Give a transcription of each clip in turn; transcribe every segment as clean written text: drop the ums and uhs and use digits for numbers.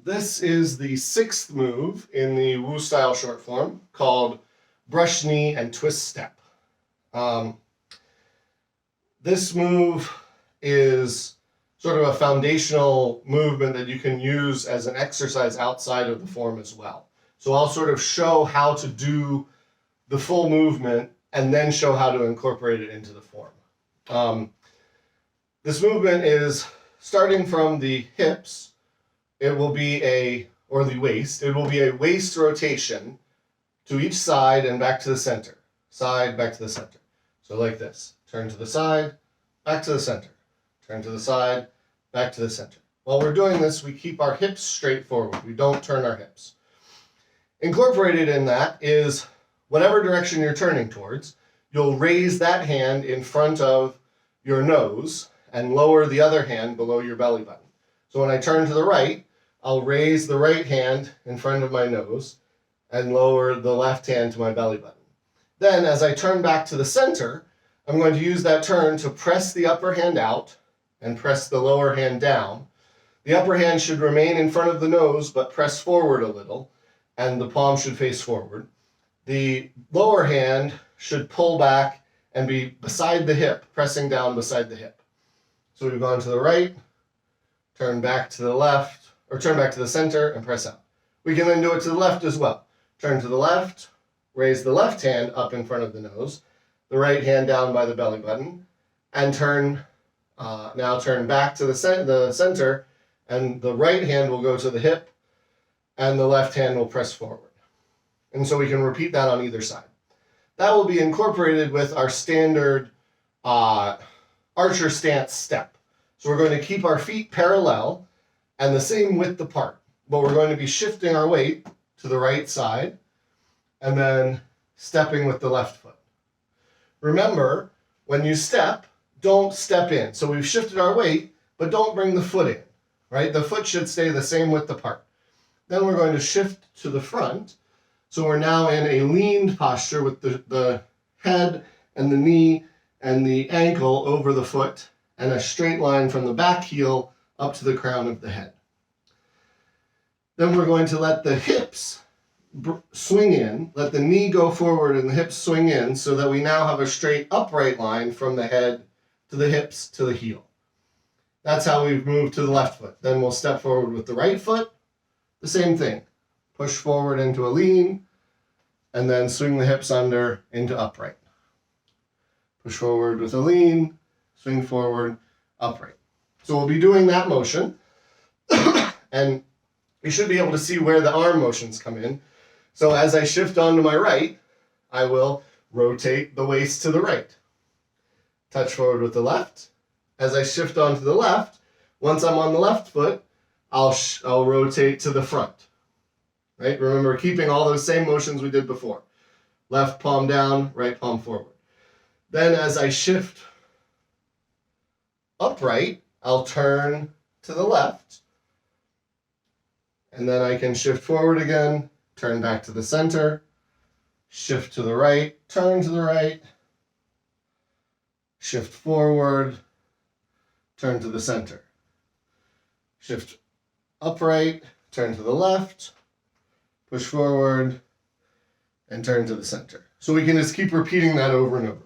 This is the 6th move in the Wu style short form called brush knee and twist step. This move is sort of a foundational movement that you can use as an exercise outside of the form as well. So I'll sort of show how to do the full movement and then show how to incorporate it into the form. This movement is starting from the hips. It will be or the waist. It will be a waist rotation to each side and back to the center. Side, back to the center. So like this. Turn to the side, back to the center. Turn to the side, back to the center. While we're doing this, we keep our hips straight forward. We don't turn our hips. Incorporated in that is whatever direction you're turning towards, you'll raise that hand in front of your nose and lower the other hand below your belly button. So when I turn to the right, I'll raise the right hand in front of my nose and lower the left hand to my belly button. Then as I turn back to the center, I'm going to use that turn to press the upper hand out and press the lower hand down. The upper hand should remain in front of the nose but press forward a little, and the palm should face forward. The lower hand should pull back and be beside the hip, pressing down beside the hip. So we've gone to the right, turn back to the left, or turn back to the center and press out. We can then do it to the left as well. Turn to the left, raise the left hand up in front of the nose, the right hand down by the belly button, and now turn back to the center, and the right hand will go to the hip, and the left hand will press forward. And so we can repeat that on either side. That will be incorporated with our standard archer stance step. So we're going to keep our feet parallel and the same width apart, but we're going to be shifting our weight to the right side and then stepping with the left foot. Remember, when you step, don't step in. So we've shifted our weight, but don't bring the foot in, right? The foot should stay the same width apart. Then we're going to shift to the front. So we're now in a leaned posture with the head and the knee and the ankle over the foot and a straight line from the back heel up to the crown of the head. Then we're going to let the hips swing in, let the knee go forward and the hips swing in so that we now have a straight upright line from the head to the hips to the heel. That's how we've moved to the left foot. Then we'll step forward with the right foot, the same thing. Push forward into a lean, and then swing the hips under into upright. Push forward with a lean, swing forward, upright. So we'll be doing that motion, and you should be able to see where the arm motions come in. So as I shift onto my right, I will rotate the waist to the right. Touch forward with the left. As I shift onto the left, once I'm on the left foot, I'll rotate to the front. Right? Remember, keeping all those same motions we did before. Left palm down, right palm forward. Then as I shift upright, I'll turn to the left. And then I can shift forward again, turn back to the center, shift to the right, turn to the right, shift forward, turn to the center. Shift upright, turn to the left, push forward, and turn to the center. So we can just keep repeating that over and over.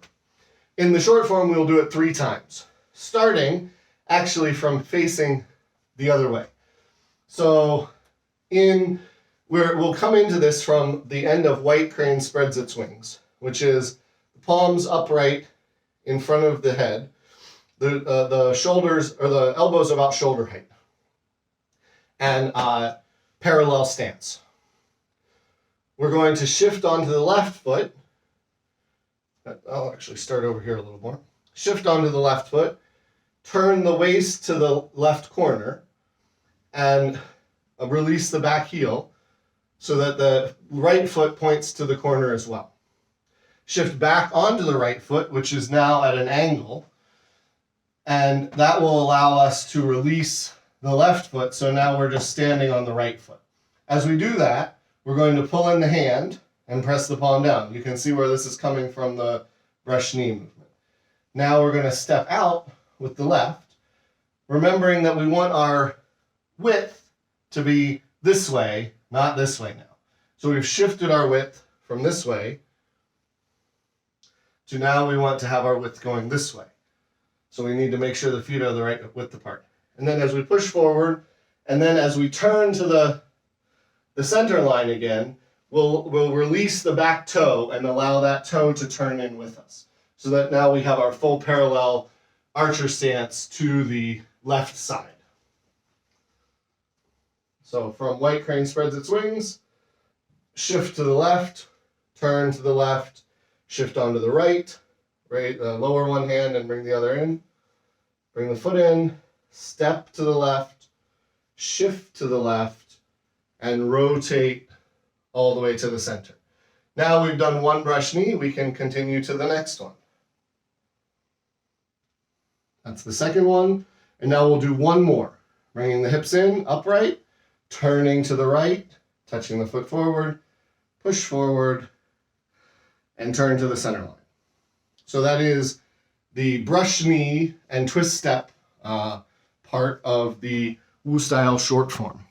In the short form, we'll do it 3 times, starting actually from facing the other way. So we'll come into this from the end of white crane spreads its wings, which is the palms upright in front of the head, the shoulders or the elbows about shoulder height, and parallel stance. We're going to shift onto the left foot. I'll actually start over here a little more. Shift onto the left foot, turn the waist to the left corner, and release the back heel so that the right foot points to the corner as well. Shift back onto the right foot, which is now at an angle, and that will allow us to release the left foot, so now we're just standing on the right foot. As we do that, we're going to pull in the hand and press the palm down. You can see where this is coming from the brush knee movement. Now we're going to step out with the left, remembering that we want our width to be this way, not this way now. So we've shifted our width from this way to now we want to have our width going this way. So we need to make sure the feet are the right width apart. And then as we push forward, and then as we turn to the center line again, we'll release the back toe and allow that toe to turn in with us. So that now we have our full parallel archer stance to the left side. So from white crane spreads its wings, shift to the left, turn to the left, shift onto the right, lower one hand and bring the other in. Bring the foot in, step to the left, shift to the left, and rotate all the way to the center. Now we've done one brush knee, we can continue to the next one. That's the second one. And now we'll do one more. Bringing the hips in, upright, turning to the right, touching the foot forward, push forward, and turn to the center line. So that is the brush knee and twist step part of the Wu style short form.